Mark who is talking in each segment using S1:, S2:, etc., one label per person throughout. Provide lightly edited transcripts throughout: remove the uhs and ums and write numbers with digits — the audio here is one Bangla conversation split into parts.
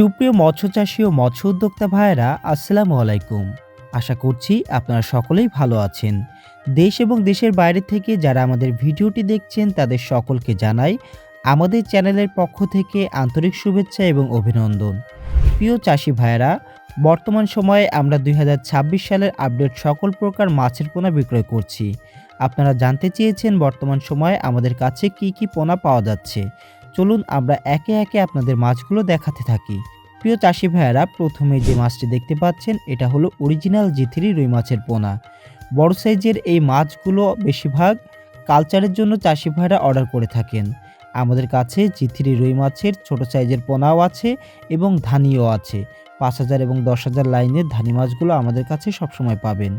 S1: সুপ্রিয় মৎস্যচাষী ও মৎস্য উদ্যোক্তা ভাইয়েরা, আসসালামু আলাইকুম। আশা করছি আপনারা সকলেই ভালো আছেন। দেশ এবং দেশের বাইরে থেকে যারা আমাদের ভিডিওটি দেখছেন তাদের সকলকে জানাই আমাদের চ্যানেলের পক্ষ থেকে আন্তরিক শুভেচ্ছা এবং অভিনন্দন। প্রিয় চাষি ভাইয়েরা, বর্তমান সময়ে আমরা 2026 সালের আপডেট সকল প্রকার মাছের পোনা বিক্রয় করছি। আপনারা জানতে চেয়েছেন বর্তমান সময়ে আমাদের কাছে কি কি পোনা পাওয়া যাচ্ছে। চলুন আমরা একে একে আপনাদের মাছগুলো দেখাতে থাকি। প্রিয় চাষি ভাইয়েরা, প্রথমে যে মাছটি দেখতে পাচ্ছেন এটা হলো অরিজিনাল জি3 রুই মাছের পোনা। বড় সাইজের এই মাছগুলো বেশিরভাগ কালচারের জন্য চাষি ভাইয়েরা অর্ডার করে থাকেন। আমাদের কাছে জি3 রুই মাছের ছোট সাইজের পোনাও আছে এবং ধানিও আছে। 5000 এবং 10000 লাইনের ধানি মাছগুলো আমাদের কাছে সবসময় পাবেন।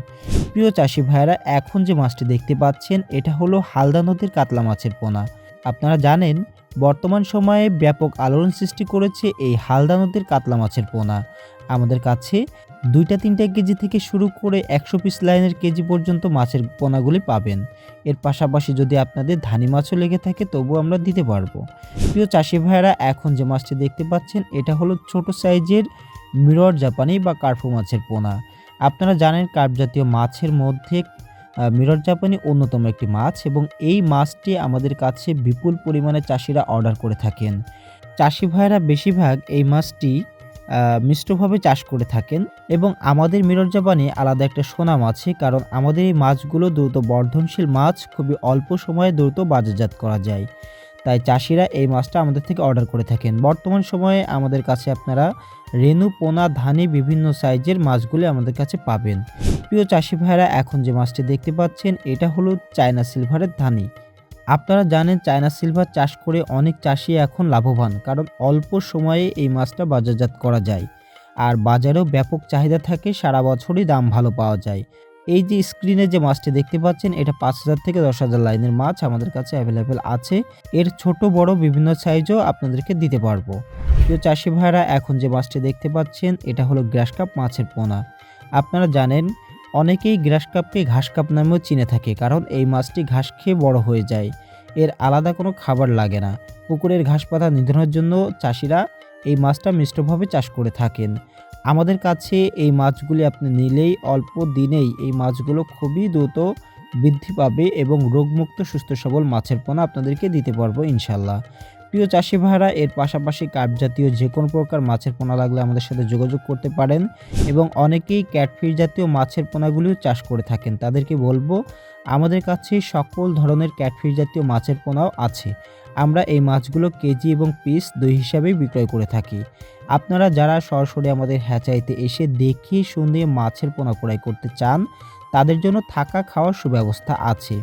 S1: প্রিয় চাষি ভাইয়েরা, এখন যে মাছটি দেখতে পাচ্ছেন এটা হলো হালদা নদীর কাতলা মাছের পোনা। আপনারা জানেন বর্তমান সময়ে ব্যাপক আলোড়ন সৃষ্টি করেছে এই হালদা নদীর কাতলা মাছের পোনা। আমাদের কাছে 2-3 কেজি থেকে শুরু করে 100 পিস লাইনের কেজি পর্যন্ত মাছের পোনাগুলি পাবেন। এর পাশাপাশি যদি আপনাদের ধানি মাছও লেগে থাকে তবুও আমরা দিতে পারবো। প্রিয় চাষি ভাইয়েরা, এখন যে মাছটি দেখতে পাচ্ছেন এটা হলো ছোট সাইজের মিরর জাপানি বা কার্পু মাছের পোনা। আপনারা জানেন কার্প জাতীয় মাছের মধ্যে মিরর জাপানি অন্যতম একটি মাছ এবং এই মাছটি আমাদের কাছে বিপুল পরিমাণে চাষিরা অর্ডার করে থাকেন। চাষি ভাইয়েরা বেশিরভাগ এই মাছটি মিষ্টভাবে চাষ করে থাকেন এবং আমাদের মিরর জাপানি আলাদা একটা সুনাম আছে, কারণ আমাদের এই মাছগুলো দ্রুত বর্ধনশীল মাছ, খুবই অল্প সময়ে দ্রুত বাজারজাত করা যায়। তাই চাষিরা এই মাছটা আমাদের থেকে অর্ডার করে থাকেন। বর্তমান সময়ে আমাদের কাছে আপনারা রেনু, পোনা, ধানি বিভিন্ন সাইজের মাছগুলি আমাদের কাছে পাবেন। প্রিয় চাষি ভাইয়েরা, এখন যে মাছটি দেখতে পাচ্ছেন এটা হলো চায়না সিলভারের ধানি। আপনারা জানেন চায়না সিলভার চাষ করে অনেক চাষি এখন লাভবান, কারণ অল্প সময়ে এই মাছটা বাজারজাত করা যায় আর বাজারেও ব্যাপক চাহিদা থাকে, সারা বছরই দাম ভালো পাওয়া যায়। এই যে স্ক্রিনে যে মাছটি দেখতে পাচ্ছেন এটা 5000 থেকে 10000 লাইনের মাছ আমাদের কাছে অ্যাভেলেবেল আছে। এর ছোট বড় বিভিন্ন সাইজও আপনাদেরকে দিতে পারবো। প্রিয় চাষি ভাইয়েরা, এখন যে মাছটি দেখতে পাচ্ছেন এটা হলো গ্রাস কাপ মাছের পোনা। আপনারা জানেন অনেকেই গ্রাস কাপকে ঘাস কাপ নামেও চিনে থাকে, কারণ এই মাছটি ঘাস খেয়ে বড় হয়ে যায়। এর আলাদা কোনো খাবার লাগে না। পুকুরের ঘাস পাতা নিধনের জন্য চাষিরা এই মাছটা মিষ্টভাবে চাষ করে থাকেন। আমাদের কাছে এই মাছগুলি আপনি নিলেই অল্প দিনেই এই মাছগুলো খুবই দ্রুত বৃদ্ধি পাবে এবং রোগমুক্ত সুস্থ সবল মাছের পোনা আপনাদেরকে দিতে পারবো ইনশাল্লাহ। প্রিয় চাষি ভাইরা, এর পাশাপাশি কার্প জাতীয় যে কোনো প্রকার মাছের পোনা লাগলে আমাদের সাথে যোগাযোগ করতে পারেন এবং অনেকেই ক্যাটফিশ জাতীয় মাছের পোনাগুলিও চাষ করে থাকেন। তাদেরকে বলবো আমাদের কাছে সকল ধরনের ক্যাটফিশ জাতীয় মাছের পোনাও আছে। আমরা এই মাছগুলো কেজি এবং পিস 2 হিসাবেই বিক্রয় করে থাকি। আপনারা যারা সরাসরি আমাদের হ্যাচারিতে এসে দেখে শুনে মাছের পোনা ক্রয় করতে চান তাদের জন্য থাকা খাওয়ার সুব্যবস্থা আছে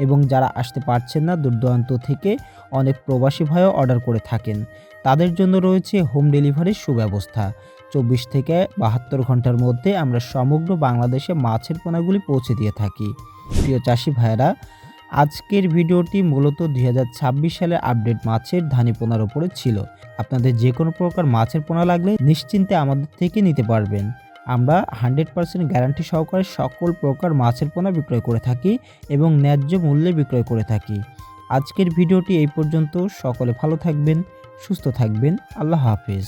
S1: এবং যারা আসতে পারছেন না দূর দূরান্ত থেকে অনেক প্রবাসী ভাইও অর্ডার করে থাকেন, তাদের জন্য রয়েছে হোম ডেলিভারির সুব্যবস্থা। 24 থেকে 72 ঘন্টার মধ্যে আমরা সমগ্র বাংলাদেশে মাছের পোনাগুলি পৌঁছে দিয়ে থাকি। প্রিয় চাষি ভাইয়েরা, আজকের ভিডিওটি মূলত 2026 সালের আপডেট মাছের ধানি পোনার উপরে ছিল। আপনাদের যে কোনো প্রকার মাছের পোনা লাগলে নিশ্চিন্তে আমাদের থেকে নিতে পারবেন। আমরা 100% গ্যারান্টি সহকারে সকল প্রকার মাছের পোনা বিক্রয় করে থাকি এবং ন্যায্য মূল্যে বিক্রয় করে থাকি। আজকের ভিডিওটি এই পর্যন্ত। সকলে ভালো থাকবেন, সুস্থ থাকবেন। আল্লাহ হাফেজ।